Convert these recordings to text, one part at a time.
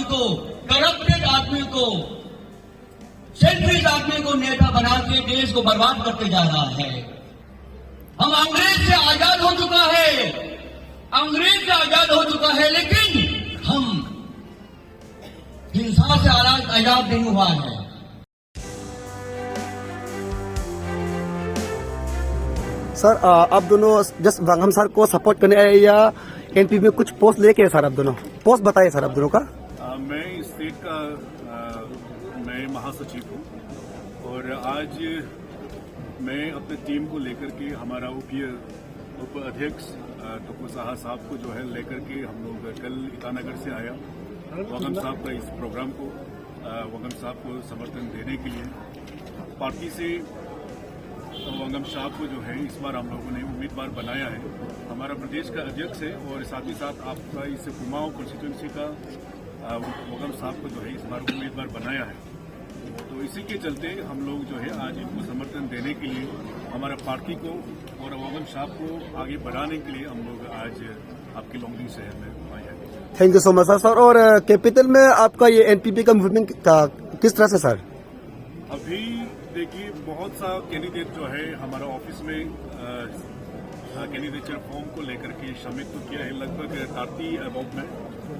को, करप्टेड आदमी को, सेंट्रिस्ट आदमी को नेता बना के देश को बर्बाद करते जा रहा है। हम अंग्रेज से आजाद हो चुका है, अंग्रेज से आजाद हो चुका है, लेकिन हम हिंसा से आजाद नहीं हुआ है। सर आप दोनों जस्ट वांगम सर को सपोर्ट करने आए या एनपी में कुछ पोस्ट लेके आए? सर आप दोनों पोस्ट बताइए सर आप दोनों का। मैं स्टेट का मैं महासचिव हूँ और आज मैं अपने टीम को लेकर के हमारा उप अध्यक्ष टुकू साहा साहब को जो है लेकर के हम लोग कल ईटानगर से आया वगम साहब का इस प्रोग्राम को वगम साहब को समर्थन देने के लिए पार्टी से वंगम साहब को जो है इस बार हम लोगों ने उम्मीदवार बनाया है। हमारा प्रदेश का अध्यक्ष है और साथ ही साथ आपका इस कुमाऊं कॉन्स्टिट्यूंसी का वंगम साहब को जो है इस बार उम्मीदवार बनाया है। तो इसी के चलते हम लोग जो है आज इनको समर्थन देने के लिए हमारा पार्टी को और वंगम साहब को आगे बढ़ाने के लिए हम लोग आज आपके लोंगडिंग शहर में आए हैं। Thank you so much sir. और कैपिटल में आपका ये एनपीपी का मूवमेंट किस तरह से सर? अभी देखिए बहुत सा कैंडिडेट जो है हमारा ऑफिस में कैंडिडेचर फॉर्म को लेकर के सबमिट तो किया है लगभग 30 अबाउट में।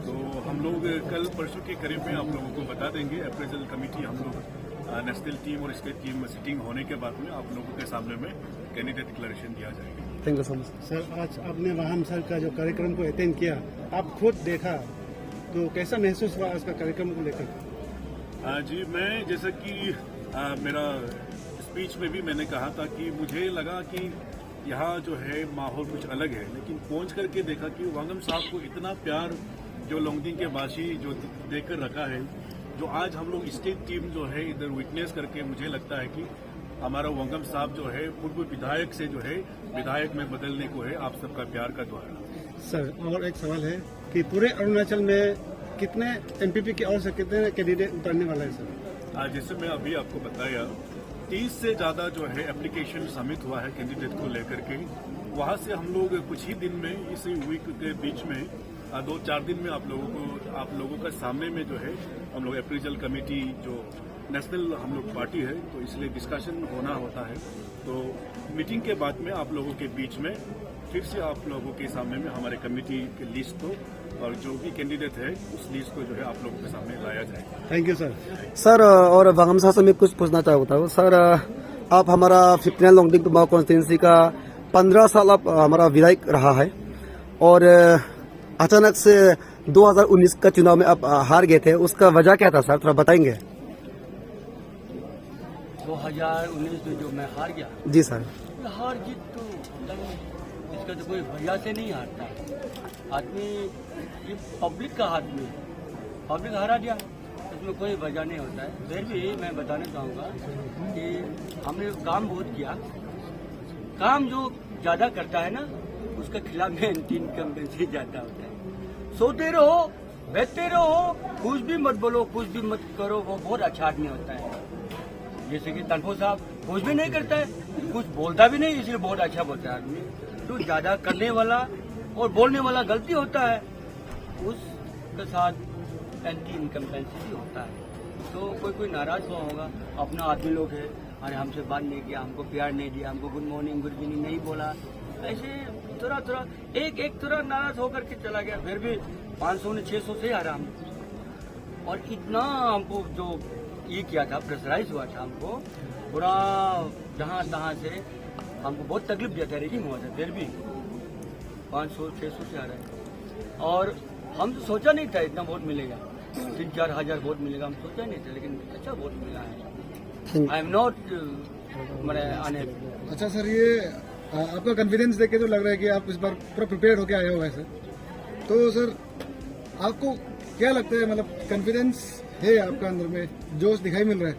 तो हम लोग कल परसों के करीब में आप लोगों को बता देंगे। अप्रेजल कमेटी हम लोग नेशनल टीम और स्टेट टीम में सिटिंग होने के बाद में आप लोगों के सामने में कैंडिडेट डिक्लेरेशन दिया जाएगा। Thank you so much sir. आज आपने वहां सर का जो कार्यक्रम को अटेंड किया, आप खुद देखा तो कैसा महसूस हुआ उसका कार्यक्रम को लेकर? जी मैं जैसा कि मेरा स्पीच में भी मैंने कहा था कि मुझे लगा कि यहाँ जो है माहौल कुछ अलग है, लेकिन पहुंच करके देखा कि वांगम साहब को इतना प्यार जो लोंगडिंग के वासी जो देकर रखा है, जो आज हम लोग स्टेट टीम जो है इधर विटनेस करके मुझे लगता है कि हमारा वांगम साहब जो है पूर्व विधायक से जो है विधायक में बदलने को है आप सबका प्यार का द्वारा। सर और एक सवाल है कि पूरे अरुणाचल में कितने एनपीपी की ओर से कितने कैंडिडेट उतरने वाला है सर? जैसे मैं अभी आपको बताया 30 से ज्यादा जो है एप्लीकेशन सबमिट हुआ है कैंडिडेट को लेकर के। वहां से हम लोग कुछ ही दिन में इसी वीक के बीच में 2-4 दिन में आप लोगों का सामने में जो है हम लोग अप्रेजल कमेटी जो नेशनल हम लोग पार्टी है तो इसलिए डिस्कशन होना होता है। तो मीटिंग के बाद में आप लोगों के बीच में फिर से आप लोगों के सामने में हमारे कमेटी की लिस्ट को और जो भी कैंडिडेट है उस लिस्ट को जो है आप लोगों के सामने लाया जाएगा। Thank you sir. सर और वांगम साहब से मैं कुछ पूछना चाहता हूँ सर। आप हमारा 59 लोंगडिंग कुमाऊं कॉन्स्टिट्यूंसी का 15 साल आप हमारा विधायक रहा है और अचानक से 2019 का चुनाव में आप हार गए थे, उसका वजह क्या था सर, थोड़ा बताएंगे? 2019 में जो मैं हार गया, जी सर। हार जीत तो इसका तो कोई वजह से नहीं हारता आदमी, ये पब्लिक का हाथ में, पब्लिक हारा दिया, इसमें कोई वजह नहीं होता है। फिर भी मैं बताना चाहूँगा कि हमने काम बहुत किया, काम जो ज़्यादा करता है ना उसके खिलाफ में एंटी इनकम्बेंसी ज़्यादा होता है। सोते रहो, बैठते रहो, कुछ भी मत बोलो, कुछ भी मत करो, वो बहुत अच्छा आदमी होता है। जैसे कि तनफो साहब कुछ भी नहीं करता है, कुछ बोलता भी नहीं, इसलिए बहुत अच्छा बोलता है आदमी। तो ज़्यादा करने वाला और बोलने वाला गलती होता है, उसके साथ एंटी इनकम्बेंसी होता है। तो कोई नाराज हुआ होगा, अपना आदमी लोग है, अरे हमसे बात नहीं किया, हमको प्यार नहीं दिया, हमको गुड मॉर्निंग गुड इवनिंग नहीं बोला, ऐसे थोड़ा एक थोड़ा नाराज होकर के चला गया। फिर भी 500 ने 600 से हारा हम, और इतना हमको जो ये किया था, प्रेशराइज हुआ था हमको पूरा, जहाँ तहाँ से हमको बहुत तकलीफ दिया था, रेगिंग हुआ था। फिर भी 500-600 से आ रहा है और हम तो सोचा नहीं था इतना वोट मिलेगा, 3-4 हजार वोट मिलेगा, हम सोचा नहीं था, लेकिन अच्छा वोट मिला है। आई एम नॉट मैंने अनहैप्पी। अच्छा सर, ये आपका कॉन्फिडेंस देख के तो लग रहा है कि आप इस बार पूरा प्रिपेयर होके आए हो वैसे। तो सर आपको क्या लगता है, मतलब कॉन्फिडेंस है आपका अंदर में, जोश दिखाई मिल रहा है,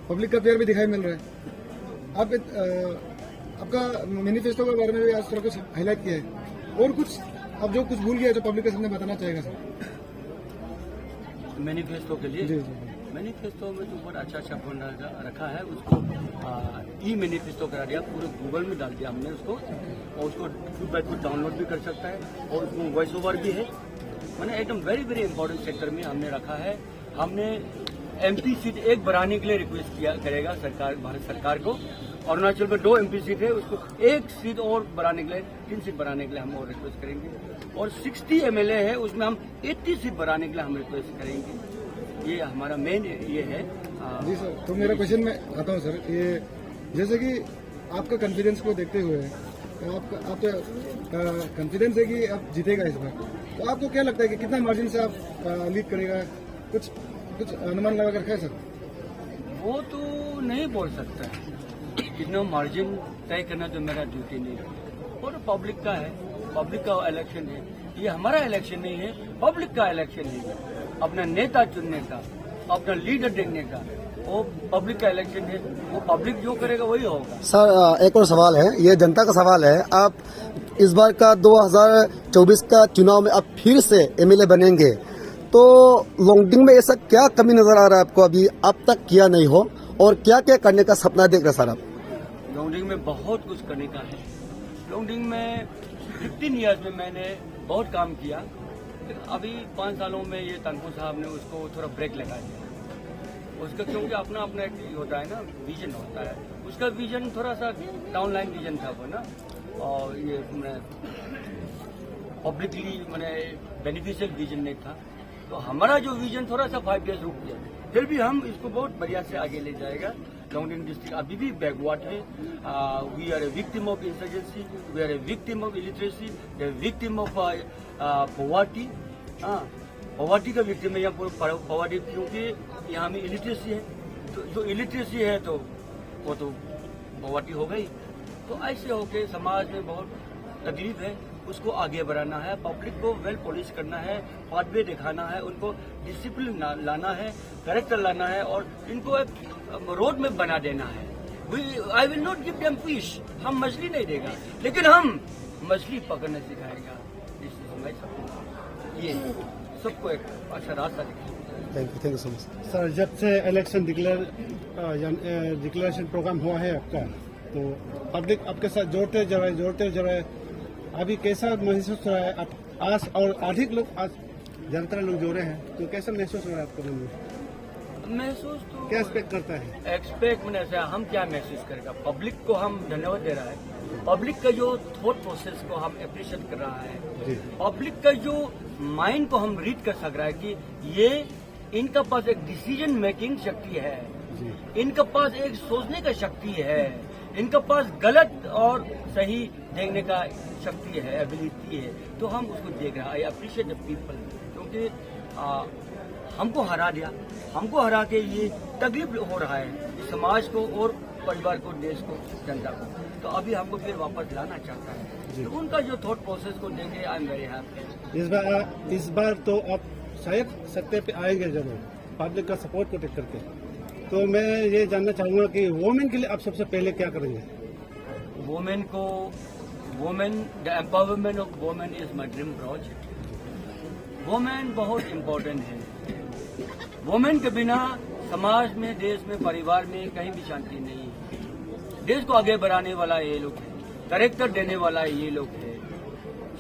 पब्लिक का प्यार भी दिखाई मिल रहा है। आप आपका मैनिफेस्टो के बारे में भी आज थोड़ा कुछ हाईलाइट किया है, और कुछ अब जो कुछ भूल गया है तो पब्लिक के सामने बताना चाहेगा सर? मैनिफेस्टो के लिए जी जी। मैनिफेस्टो में तो बहुत अच्छा फोन रखा है, उसको ई मैनिफेस्टो करा दिया, पूरे गूगल में डाल दिया हमने उसको, और उसको 2x2 डाउनलोड भी कर सकता है, और उसमें वॉइस ओवर भी है, मैंने एकदम वेरी वेरी इंपॉर्टेंट सेक्टर में हमने रखा है। हमने एमपी सीट एक बढ़ाने के लिए रिक्वेस्ट किया करेगा सरकार, भारत सरकार को। अरुणाचल में 2 एमपी सीट है, उसको 1 सीट और बढ़ाने के लिए 3 सीट बढ़ाने के लिए हम और रिक्वेस्ट करेंगे। और 60 एमएलए है, उसमें हम 80 सीट बढ़ाने के लिए हम रिक्वेस्ट करेंगे। ये हमारा मेन ये है। जी सर, तो मेरा क्वेश्चन में आता हूँ सर, ये जैसे कि आपका कॉन्फिडेंस को देखते हुए आपका कॉन्फिडेंस है कि आप जीतेगा इस बार, तो आपको क्या लगता है कि कितना मार्जिन से आप लीड करेगा? कुछ अनुमान लगा कर रखा है सर? वो तो नहीं बोल सकता है, कितना मार्जिन तय करना तो मेरा ड्यूटी नहीं है। और पब्लिक का है, पब्लिक का इलेक्शन है, ये हमारा इलेक्शन नहीं है, पब्लिक का इलेक्शन है। अपना नेता चुनने का, अपना लीडर देखने का, वो पब्लिक का इलेक्शन है। वो पब्लिक जो करेगा वही होगा। सर एक और सवाल है, ये जनता का सवाल है। आप इस बार का 2024 का चुनाव में आप फिर से एमएलए बनेंगे, तो लोंगडिंग में ऐसा क्या कमी नजर आ रहा है आपको अभी अब तक किया नहीं हो, और क्या क्या करने का सपना देख रहे सर आप? लोंगडिंग में बहुत कुछ करने का है। लोंगडिंग में 15 ईयर्स में मैंने बहुत काम किया। अभी 5 सालों में ये तंकू साहब ने उसको थोड़ा ब्रेक लगा दिया उसका, क्योंकि अपना अपना एक होता है ना, विजन होता है। उसका विजन थोड़ा सा डाउन लाइन विजन था वो ना, और ये पब्लिकली मैंने बेनिफिशियल विजन नहीं था। तो हमारा जो विजन थोड़ा सा 5 इयर्स रुक गया, फिर भी हम इसको बहुत बढ़िया से आगे ले जाएगा। लोंगडिंग डिस्ट्रिक्ट अभी भी बैकवर्ड है। We are a victim of insurgency, we are a victim of illiteracy, we are victim of poverty. Poverty का विक्टिम है यहाँ पॉवर्टी, क्योंकि यहाँ में इलिटरेसी है। तो जो इलिटरेसी है तो वो तो पॉवर्टी हो गई। तो ऐसे होके समाज में बहुत तकलीफ है, उसको आगे बढ़ाना है, पब्लिक को वेल पॉलिश करना है, पाथवे दिखाना है, उनको डिसिप्लिन लाना है, कैरेक्टर लाना है, और इनको एक रोड में बना देना है। I will not give them fish, हम मछली नहीं देगा, लेकिन हम मछली पकड़ना सिखाएगा। ये सबको एक अच्छा रास्ता दिखाएगा। Thank you so much sir. जब से इलेक्शन डिक्लेरेशन प्रोग्राम हुआ है आपका, तो पब्लिक आपके साथ जोड़ते जा रहे, अभी कैसा महसूस हो रहा है? आप आज और अधिक लोग, आज ज्यादातर लोग जोड़े हैं, तो कैसा महसूस हो रहा है आपको? महसूस तो क्या एक्सपेक्ट करता है? एक्सपेक्ट मैंने ऐसा, हम क्या महसूस करेगा? पब्लिक को हम धन्यवाद दे रहा है, पब्लिक का जो थॉट प्रोसेस को हम अप्रिशिएट कर रहा है, पब्लिक का जो माइंड को हम रीड कर सक रहा है कि ये इनका पास एक डिसीजन मेकिंग शक्ति है, इनका पास एक सोचने का शक्ति है, इनका पास गलत और सही देखने का शक्ति है, एबिलिटी है। तो हम उसको देख रहे हैं। आई अप्रिशिएट द पीपल, क्योंकि हमको हरा दिया, हमको हरा के ये तकलीफ हो रहा है समाज को और परिवार को, देश को, जनता को। तो अभी हमको फिर वापस लाना चाहता है। तो उनका जो थॉट प्रोसेस को देखे आई एम वेरी हैप्पी। इस बार तो आप शायद सत्ते पे आएंगे जरूर, पब्लिक का सपोर्ट को टेक करके। तो मैं ये जानना चाहूंगा कि वुमेन के लिए आप सबसे पहले क्या करेंगे? Women the empowerment of women is my dream project. Women बहुत इम्पोर्टेंट है। वुमेन के बिना समाज में, देश में, परिवार में कहीं भी शांति नहीं है। देश को आगे बढ़ाने वाला ये लोग है, कैरेक्टर देने वाला ये लोग है,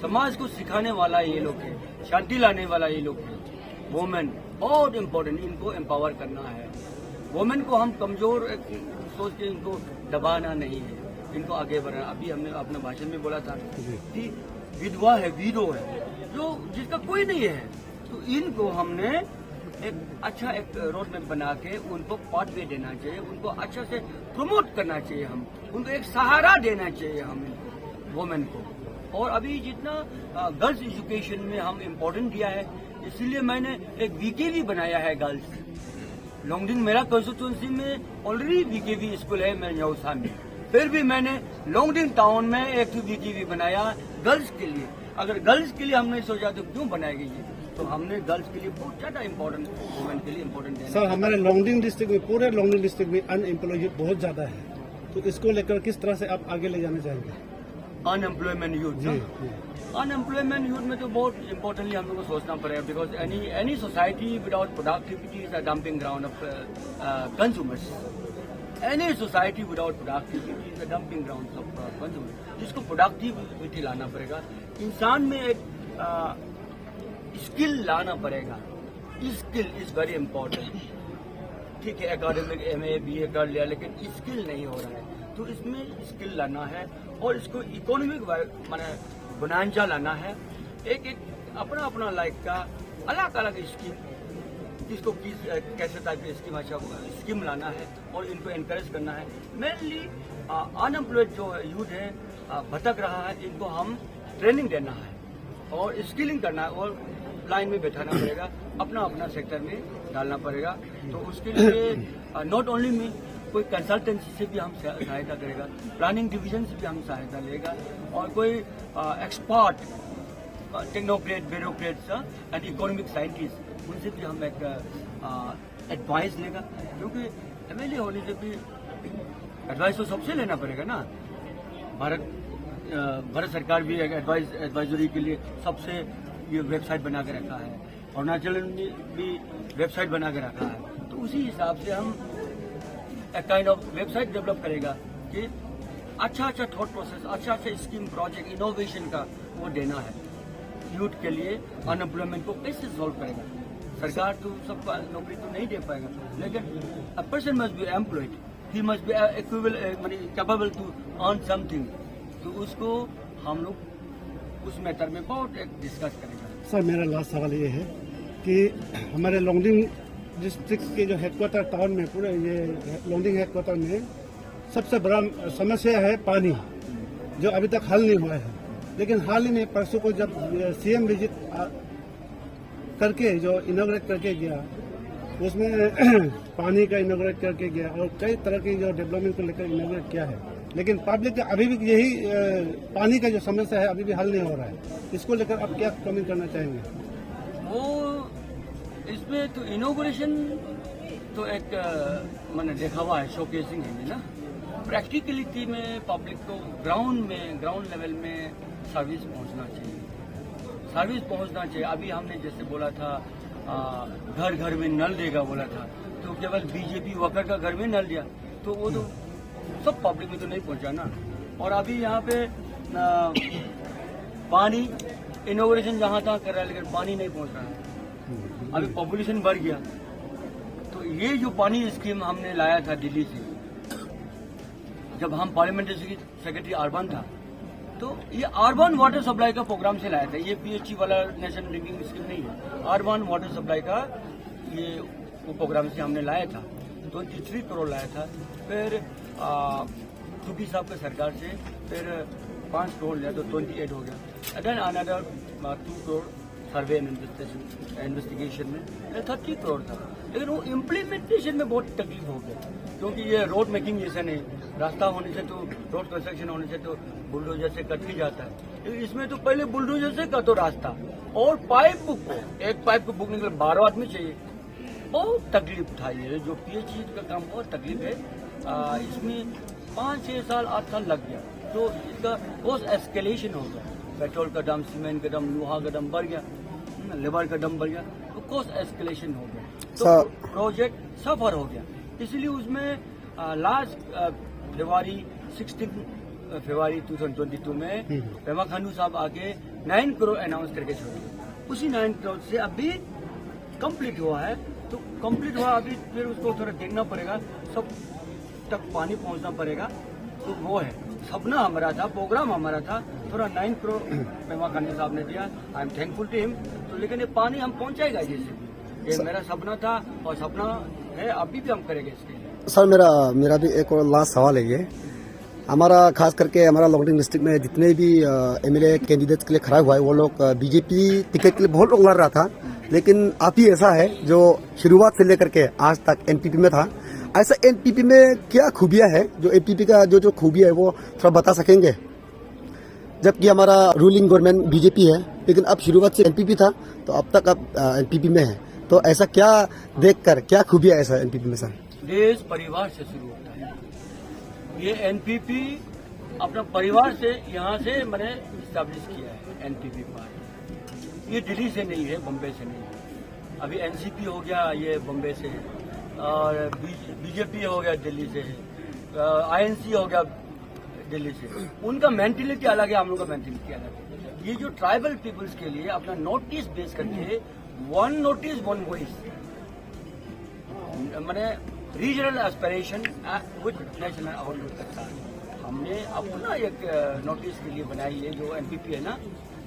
समाज को सिखाने वाला ये लोग है, शांति लाने वाला ये लोग है। वुमेन बहुत इम्पोर्टेंट, इनको एम्पावर करना है। वुमेन को हम कमजोर सोच के इनको दबाना नहीं है, इनको आगे बढ़ाना। अभी हमने अपने भाषण में बोला था कि विधवा है, विडो है, जो जिसका कोई नहीं है, तो इनको हमने एक अच्छा एक रोड मैप बना के उनको पाथवे देना चाहिए, उनको अच्छा से प्रमोट करना चाहिए, हम उनको एक सहारा देना चाहिए हमें वुमेन को। और अभी जितना गर्ल्स एजुकेशन में हम इम्पोर्टेंट दिया है, इसीलिए मैंने एक वीकेवी बनाया है गर्ल्स। लोंगडिंग मेरा कंस्टिट्यूंसी में ऑलरेडी वीकेवी स्कूल है, मेरे न्यौसा में, फिर भी मैंने लोंगडिंग टाउन में एक वीकेवी बनाया गर्ल्स के लिए। अगर गर्ल्स के लिए हमने सोचा तो क्यों बनाएगी ये, तो हमने गर्ल्स के लिए बहुत ज्यादा इम्पोर्टेंट, वुमेन के लिए इम्पोर्टेंट है। सर, हमारे लोंगडिंग डिस्ट्रिक्ट में, पूरे लोंगडिंग डिस्ट्रिक्ट में अनएम्प्लॉयड बहुत ज्यादा है, तो इसको लेकर किस तरह से आप आगे ले जाना चाहेंगे? अनएम्प्लॉयमेंट यूथ, अनएम्प्लॉयमेंट यूथ में तो बहुत इम्पोर्टेंटली हम लोग को सोचना पड़ेगा, because any society without productivity is a dumping ground of consumers. Any society without productivity is a dumping ground of consumers. जिसको प्रोडक्टिविटी लाना पड़ेगा। इंसान में एक स्किल लाना पड़ेगा। Skill is very important. ठीक है, एकेडमिक MA BA कर लिया, लेकिन स्किल नहीं हो रहा है, तो इसमें स्किल लाना है और इसको इकोनॉमिक माने बोनांजा लाना है। एक एक अपना अपना लाइफ का अलग अलग स्कीम, किसको किस कैसे टाइप की स्कीम अच्छा स्कीम लाना है और इनको एनकरेज करना है। मेनली अनएम्प्लॉयड जो यूथ है भटक रहा है, इनको हम ट्रेनिंग देना है और स्किलिंग करना है और लाइन में बैठाना पड़ेगा, अपना अपना सेक्टर में डालना पड़ेगा। तो उसके लिए नॉट ओनली मी, कोई कंसल्टेंसी से भी हम सहायता करेगा, प्लानिंग डिवीजन से भी हम सहायता लेगा और कोई expert technocrat bureaucrats and economic scientist, उनसे भी हम एक एडवाइस लेगा, क्योंकि MLA होने से भी एडवाइस तो सबसे लेना पड़ेगा ना। भारत सरकार भी एक एडवाइजरी के लिए सबसे ये वेबसाइट बना के रखा है, अरुणाचल ने भी वेबसाइट बना के रखा है। तो उसी हिसाब से हम एक काइंड ऑफ वेबसाइट डेवलप करेगा कि अच्छा अच्छा थॉट प्रोसेस, अच्छा अच्छा स्कीम प्रोजेक्ट इनोवेशन का वो देना है यूथ के लिए। अनएम्प्लॉयमेंट को कैसे सॉल्व करेगा? सरकार तो सबको नौकरी तो नहीं दे पाएगा, लेकिन a person must be employed, he must be capable to earn something. तो उसको हम लोग उस मैटर में बहुत एक डिस्कस करेंगे। सर, मेरा लास्ट सवाल ये है कि हमारे लोंगडिंग डिस्ट्रिक्ट के जो हेडक्वार्टर टाउन में, पूरे ये लोंगडिंग हेडक्वार्टर में सबसे बड़ा समस्या है पानी, जो अभी तक हल नहीं हुआ है। लेकिन हाल ही में परसों को जब CM विजिट करके जो इनॉग्रेट करके गया, उसमें पानी का इनॉग्रेट करके गया और कई तरह की जो डेवलपमेंट को लेकर इनॉग्रेट किया है। लेकिन पब्लिक का अभी भी यही पानी का जो समस्या है अभी भी हल नहीं हो रहा है। इसको लेकर आप क्या कमेंट करना चाहेंगे? वो इसमें तो इनोग्रेशन तो एक मैंने देखा हुआ है, शोकेसिंग है ना। प्रैक्टिकलिटी में पब्लिक को ग्राउंड लेवल में सर्विस पहुंचना चाहिए, सर्विस पहुंचना चाहिए। अभी हमने जैसे बोला था घर घर में नल देगा बोला था, तो केवल BJP वर्कर का घर में नल दिया, तो वो तो सब पब्लिक में तो नहीं पहुंचा ना। और अभी यहाँ पे पानी इनोग्रेशन जहाँ तहाँ कर रहा है, लेकिन पानी नहीं पहुंच रहा है। अभी पॉपुलेशन बढ़ गया, तो ये जो पानी स्कीम हमने लाया था दिल्ली से, जब हम पार्लियामेंट्री सेक्रेटरी अर्बन था, तो ये अर्बन वाटर सप्लाई का प्रोग्राम से लाया था। ये PHE वाला नेशनल ड्रिंकिंग स्कीम नहीं है, अर्बन वाटर सप्लाई का ये वो प्रोग्राम से हमने लाया था। 23 करोड़ लाया था। फिर चुकी साहब के सरकार से फिर 5 करोड़ लिया, तो 28 हो गया। Then another 2 crore survey and investigation में 30 करोड़ था। लेकिन वो इम्प्लीमेंटेशन में बहुत तकलीफ हो गया, क्योंकि ये रोड मेकिंग जैसा नहीं, रास्ता होने से तो रोड कंस्ट्रक्शन होने से तो बुलडोजर से कट ही जाता है। लेकिन इसमें तो पहले बुलडोजर से कटो रास्ता, और पाइप बुक को, एक पाइप को बुकने के लिए 12 आदमी चाहिए। बहुत तकलीफ उठाई है, जो PHE का काम बहुत तकलीफ है। इसमें 5-6 साल 8 साल लग गया, तो इसका कॉस्ट एस्केलेशन हो गया। पेट्रोल का दाम, सीमेंट का दाम, लोहा का दाम बढ़ गया, लेबर का दाम बढ़ गया, तो कॉस्ट एस्केलेशन हो गया, तो प्रोजेक्ट सफर हो गया। इसलिए उसमें लास्ट फरवरी 16 फरवरी 2022 में पेमा खांडू साहब आके 9 करोड़ अनाउंस करके छोड़े। उसी 9 करोड़ से अभी कंप्लीट हुआ है, तो कंप्लीट हुआ अभी फिर उसको थोड़ा देखना पड़ेगा, सब तक पानी पहुंचना पड़ेगा। तो वो है सपना हमारा था, प्रोग्राम हमारा था, थोड़ा 9 करोड़ पेमा खांडू साहब ने दिया, I am thankful to him. तो लेकिन ये पानी हम पहुंचाएगा जैसे भी, ये मेरा सपना था और सपना है, अभी भी हम करेंगे इसके लिए। सर, मेरा भी एक और लास्ट सवाल है। ये हमारा खास करके हमारा लोंगडिंग डिस्ट्रिक्ट में जितने भी MLA कैंडिडेट्स के लिए खड़ा हुआ है, वो लोग BJP टिकट के लिए बहुत लोग लड़ रहा था, लेकिन आप ही ऐसा है जो शुरुआत से लेकर के आज तक NPP में था। ऐसा NPP में क्या खूबियां है, जो NPP का जो खूबियां है वो थोड़ा बता सकेंगे? जबकि हमारा रूलिंग गवर्नमेंट BJP है, लेकिन अब शुरुआत से NPP था, तो अब तक अब NPP में है, तो ऐसा क्या देखकर क्या खूबियां ऐसा NPP में? सर, देश परिवार से शुरू होता है। ये NPP अपना परिवार से यहाँ से मैंने स्टैब्लिश किया है। NPP पार्टी ये दिल्ली से नहीं है, बम्बे से नहीं है। अभी NCP हो गया, ये बम्बे से है, और BJP हो गया दिल्ली से है, INC हो गया दिल्ली से। उनका मेंटेलिटी अलग है, हम लोग का मेंटेलिटी अलग है। ये जो ट्राइबल पीपल्स के लिए अपना नोटिस बेस करके 1 नोटिस 1 वॉइस मैंने regional aspiration with national award करता है। हमने अपना एक नोटिस के लिए बनाई है जो एनपीपी है ना,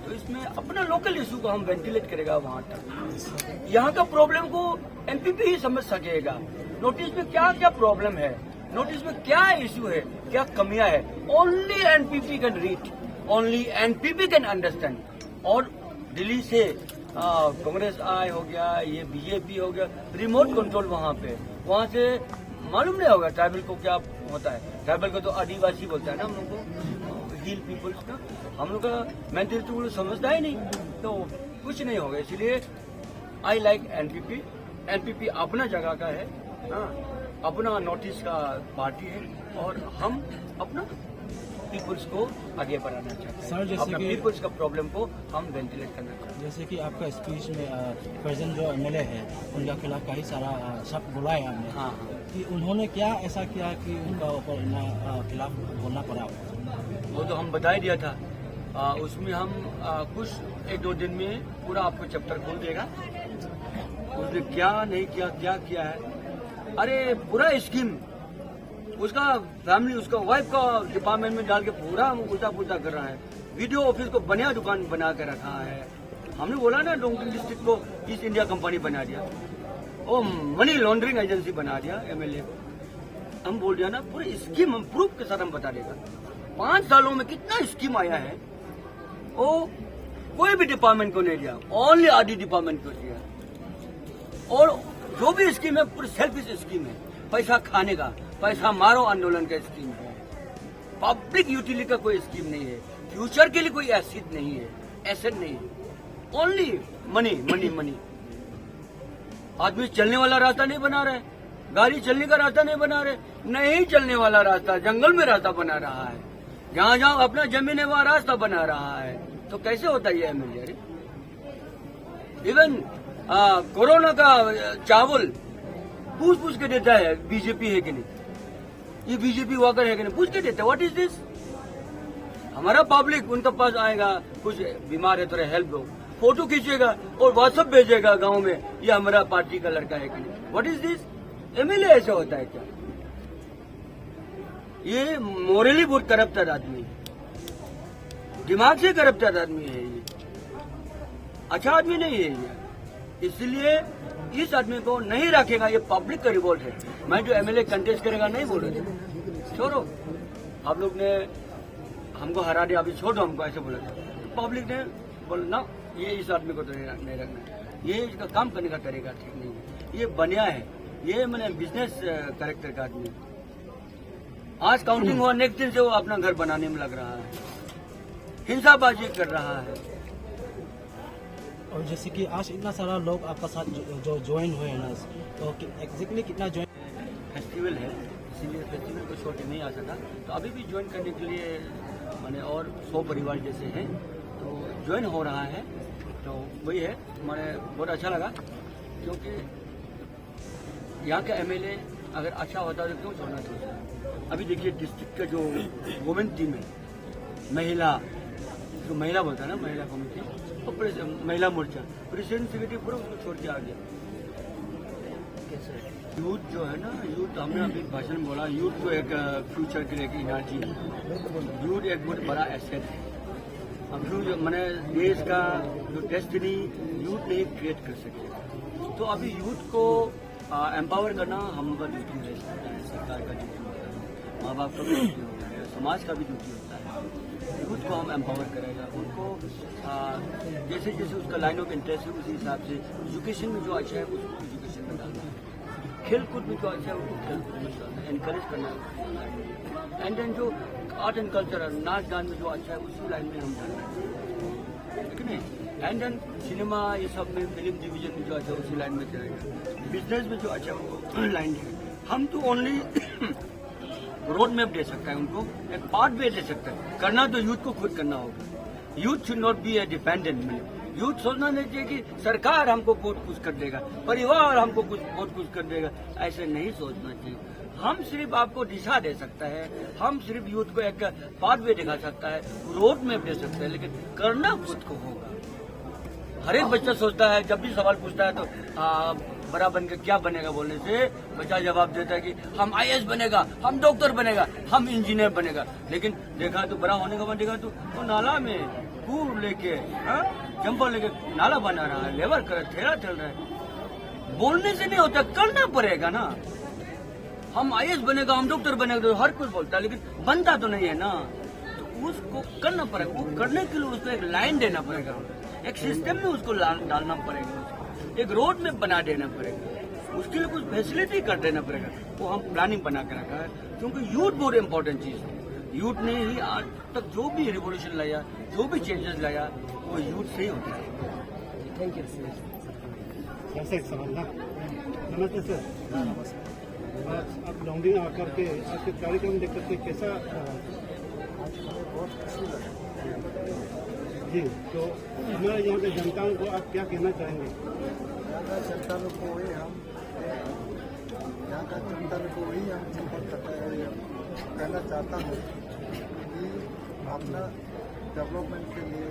तो इसमें अपना लोकल इशू को हम वेंटिलेट करेगा वहां तक। यहाँ का प्रॉब्लम को एनपीपी ही समझ सकेगा। नोटिस में क्या क्या प्रॉब्लम है, नोटिस में क्या इशू है, क्या कमियां है, only NPP can read, only NPP can understand. और दिल्ली से कांग्रेस आय हो गया, ये बीजेपी हो गया, रिमोट कंट्रोल वहां से मालूम नहीं होगा ट्राइबल को क्या होता है। ट्राइबल को तो आदिवासी बोलता है ना हम लोग को, हिल पीपल्स का, हम लोग का मेंटलिटी वो समझता ही नहीं, तो कुछ नहीं होगा। इसलिए आई लाइक एनपीपी। एनपीपी अपना जगह का है, हाँ, अपना नोटिस का पार्टी है और हम अपना पीपल्स को आगे बढ़ाना चाहते सर, हैं। जैसे अपना कि पीपल्स का प्रॉब्लम को हम वेंटिलेट करना चाहते हैं। जैसे कि आपका स्पीच में प्रेजेंट जो एमएलए है उनका खिलाफ कई सारा शब्द बुलाया है हमने, हाँ, कि उन्होंने क्या ऐसा किया कि उनका ऊपर खिलाफ बोलना पड़ा। वो तो हम बता ही दिया था। उसमें हम कुछ 1-2 दिन में पूरा आपको चैप्टर खोल देगा उसने क्या नहीं किया, क्या किया है। अरे पूरा स्कीम उसका फैमिली, उसका वाइफ का डिपार्टमेंट में डाल के पूरा उल्टा पुल्टा कर रहा है। वीडियो ऑफिस को बढ़िया दुकान बना के रखा है। हमने बोला ना डोंगरी डिस्ट्रिक्ट को ईस्ट इंडिया कंपनी बना दिया, वो मनी लॉन्ड्रिंग एजेंसी बना दिया एमएलए को। हम बोल दिया ना, पूरी स्कीम हम प्रूफ के साथ हम बता देगा। 5 सालों में कितना स्कीम आया है, वो कोई भी डिपार्टमेंट को नहीं दिया, ओनली आरडी डिपार्टमेंट को दिया। और जो भी स्कीम है पूरी सेल्फिश स्कीम है, पैसा खाने का, पैसा मारो आंदोलन का स्कीम है। पब्लिक यूटिलिटी का कोई स्कीम नहीं है, फ्यूचर के लिए कोई एसेट नहीं है, एसेट नहीं है, ओनली मनी मनी मनी। आदमी चलने वाला रास्ता नहीं बना रहे, गाड़ी चलने का रास्ता नहीं बना रहे, नहीं चलने वाला रास्ता जंगल में रास्ता बना रहा है। जहाँ जहाँ अपना जमीन है वहाँ रास्ता बना रहा है, तो कैसे होता है ये एमएलए? इवन कोरोना का चावल पूछ के देता है, बीजेपी है कि नहीं, ये बीजेपी वर्कर है कि नहीं, पूछ के देता है। What is this? हमारा पब्लिक उनके पास आएगा, कुछ बीमार है तो हेल्प दो, फोटो खींचेगा और व्हाट्सएप भेजेगा गांव में, ये हमारा पार्टी का लड़का है कि नहीं। What is this? एमएलए ऐसा होता है क्या? ये मोरली बहुत करप्टेड आदमी है, दिमाग से करप्टेड आदमी है, ये अच्छा आदमी नहीं है ये। इसलिए इस आदमी को नहीं रखेगा, ये पब्लिक का रिवोल्ट है। मैं जो एमएलए कंटेस्ट करेगा नहीं बोल रहे थे, छोड़ो आप लोग ने हमको हरा दिया, अभी छोड़ो हमको, ऐसे बोला था। पब्लिक ने बोला ना, ये इस आदमी को तो नहीं रखना, ये इसका काम करने का तरीका ठीक नहीं है, ये बनिया है, ये मैंने बिजनेस कैरेक्टर का आदमी। आज काउंटिंग हुआ, नेक्स्ट दिन से वो अपना घर बनाने में लग रहा है, हिंसाबाजी कर रहा है। और जैसे कि आज इतना सारा लोग आपका साथ जो ज्वाइन हुए हैं ना, तो एग्जैक्टली कितना ज्वाइन? फेस्टिवल है, इसीलिए फेस्टिवल को छोड़ के नहीं आ सका, तो अभी भी ज्वाइन करने के लिए मैंने और 100 परिवार जैसे हैं तो ज्वाइन हो रहा है। तो वही है, मैंने बहुत अच्छा लगा, क्योंकि यहाँ का एमएलए अगर अच्छा होता तो क्यों छोड़ना चाहिए। अभी देखिए डिस्ट्रिक्ट का जो वुमेन टीम है, महिला, जो महिला बोलता है ना, महिला कमेटी और महिला मोर्चा, प्रेसिडेंट सेक्रेटरी पूरा उसको छोड़ के आ गया। यूथ जो है ना, यूथ हमने अभी भाषण में बोला, यूथ को एक फ्यूचर के लिए एनर्जी है, यूथ एक बहुत बड़ा एसेट है। अब मैंने देश का जो डेस्टिनी यूथ नहीं क्रिएट कर सके, तो अभी यूथ को एम्पावर करना हम लोग का ड्यूटी है, सरकार का ड्यूटी होता है, माँ बाप का भी ड्यूटी होता है, समाज का भी ड्यूटी होता है। यूथ को हम एम्पावर करेगा, उनको जैसे जैसे उसका लाइन ऑफ इंटरेस्ट है उसी हिसाब से एजुकेशन में जो अच्छा है उसको एजुकेशन में डालना है, खेल कूद में जो अच्छा है उसको खेल कूद में डालना है, एनकरेज करना है। एंड देन जो आर्ट एंड कल्चर, नाच गान में जो अच्छा है उसी लाइन में हम डालना है, ठीक है। एंड देन सिनेमा, ये सब में फिल्म डिवीजन में जो अच्छा है उसी लाइन में चलेगा, बिजनेस में जो अच्छा है उनको लाइन देगा। हम तो ओनली रोड मैप दे सकता है, उनको एक पार्ट वे दे सकता है। करना तो यूथ को खुद करना होगा। Youth should not be A dependent में। यूथ सोचना नहीं चाहिए कि सरकार हमको बहुत कुछ कर देगा, परिवार हमको कुछ बहुत कुछ कर देगा, ऐसे नहीं सोचना चाहिए। हम सिर्फ आपको दिशा दे सकता है, हम सिर्फ यूथ को एक पाथवे दिखा सकता है, रोड मैप दे सकते हैं, लेकिन करना खुद को होगा। हर एक बच्चा सोचता है, जब भी सवाल पूछता है तो बड़ा बन के क्या बनेगा बोलने से बच्चा जवाब देता है कि हम IAS बनेगा, हम डॉक्टर बनेगा, हम इंजीनियर बनेगा। लेकिन देखा तो बड़ा होने के बाद देखा तो वो नाला में कूड़ लेके जंपर लेके नाला बना रहा है, लेबर कर ठेला चल रहा है। बोलने से नहीं होता, करना पड़ेगा ना। हम IAS बनेगा, हम डॉक्टर बनेगा, तो हर कोई बोलता है, लेकिन बनता तो नहीं है ना। तो उसको करना पड़ेगा, वो करने के लिए उसको एक लाइन देना पड़ेगा, एक सिस्टम में उसको डालना पड़ेगा, एक रोड में बना देना पड़ेगा, उसके लिए कुछ फैसिलिटी कर देना पड़ेगा। वो हम प्लानिंग बना के रखा है, क्योंकि यूथ बहुत इम्पोर्टेंट चीज है। यूथ ने ही आज तक जो भी रिवोल्यूशन लाया, जो भी चेंजेस लाया, वो यूथ से ही होता है। Thank you. ऐसा एक सवाल ना, नमस्ते सर। आज आप लॉन्डिंग आकर के आपके कार्यक्रम देख करके कैसा बहुत खुशी लगी। जी, तो हमारे यहाँ के जनताओं को आप क्या कहना चाहेंगे? यहाँ का जनता लोग को वही हम कहना चाहता हूँ कि अपना डेवलपमेंट के लिए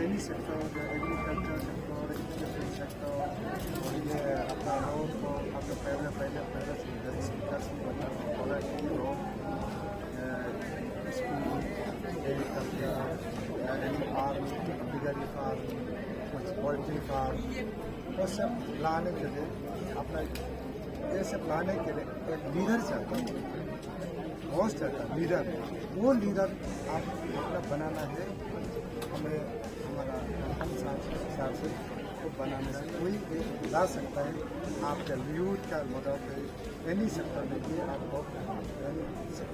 any sector, agriculture sector, education sector, और ये अपना रोड को अपने पहले से road, school, agriculture, any farm, piggery farm, poultry farm, वो सब लाने के लिए अपना ये सब लाने के लिए एक लीडर चाहता है, होस्ट चाहता है, लीडर। वो लीडर आप अपना बनाना है, हमें हमारा हम हिसाब से को बनाना है। कोई एक ला सकता है आपका यूथ का मदद है, एनी सेक्टर में भी आपको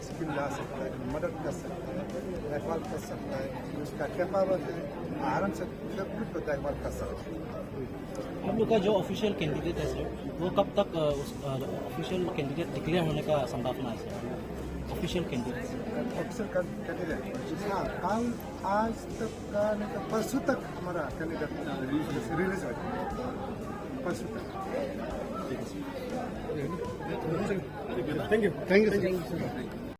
स्किल ला सकता है, मदद कर सकता है, देखभाल कर सकता है, उसका कैपेबल है, आराम से सब कुछ को देखभाल कर सकता है। आप लोग का जो ऑफिशियल कैंडिडेट है सर, वो कब तक उस ऑफिशियल कैंडिडेट डिक्लेयर होने का संभावना है sir? Official candidate officer candidate, हाँ, कल आज तक का नहीं तो परसों तक हमारा कैंडिडेट रिलीज हो जाएगा, परसों तक। Thank you sir.